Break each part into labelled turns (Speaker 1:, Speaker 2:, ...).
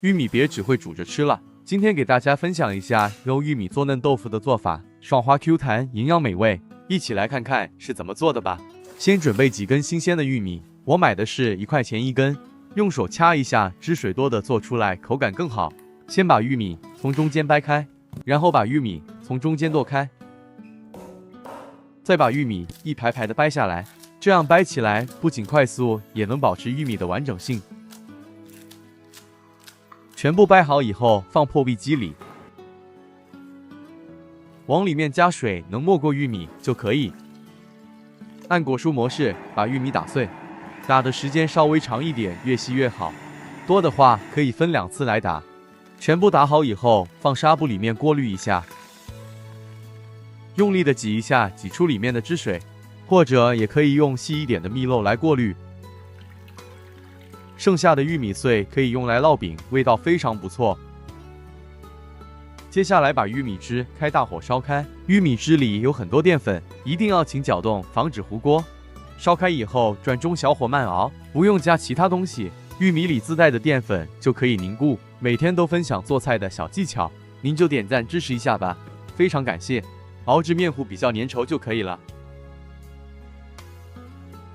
Speaker 1: 玉米别只会煮着吃了，今天给大家分享一下用玉米做嫩豆腐的做法，爽滑 Q 弹，营养美味。一起来看看是怎么做的吧。先准备几根新鲜的玉米，我买的是1块钱1根，用手掐一下，汁水多的做出来口感更好。先把玉米从中间掰开，然后把玉米从中间剁开，再把玉米一排排的掰下来，这样掰起来不仅快速，也能保持玉米的完整性。全部掰好以后，放破壁机里，往里面加水，能没过玉米就可以。按果蔬模式把玉米打碎，打的时间稍微长一点，越细越好。多的话可以分2次来打。全部打好以后，放纱布里面过滤一下，用力的挤一下，挤出里面的汁水，或者也可以用细一点的蜜漏来过滤。剩下的玉米碎可以用来烙饼，味道非常不错。接下来把玉米汁开大火烧开，玉米汁里有很多淀粉，一定要勤搅动，防止糊锅。烧开以后转中小火慢熬，不用加其他东西，玉米里自带的淀粉就可以凝固。每天都分享做菜的小技巧，您就点赞支持一下吧，非常感谢。熬至面糊比较粘稠就可以了。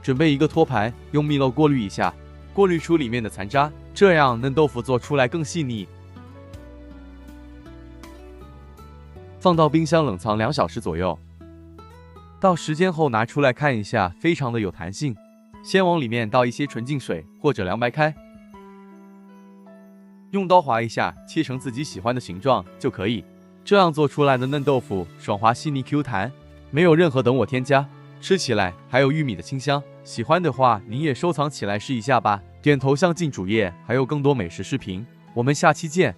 Speaker 1: 准备一个托盘，用蜜漏过滤一下，过滤出里面的残渣，这样嫩豆腐做出来更细腻。放到冰箱冷藏2小时左右，到时间后拿出来看一下，非常的有弹性。先往里面倒一些纯净水或者凉白开，用刀划一下，切成自己喜欢的形状就可以。这样做出来的嫩豆腐爽滑细腻 Q 弹，没有任何等我添加，吃起来还有玉米的清香。喜欢的话您也收藏起来试一下吧。点头像进主页，还有更多美食视频，我们下期见。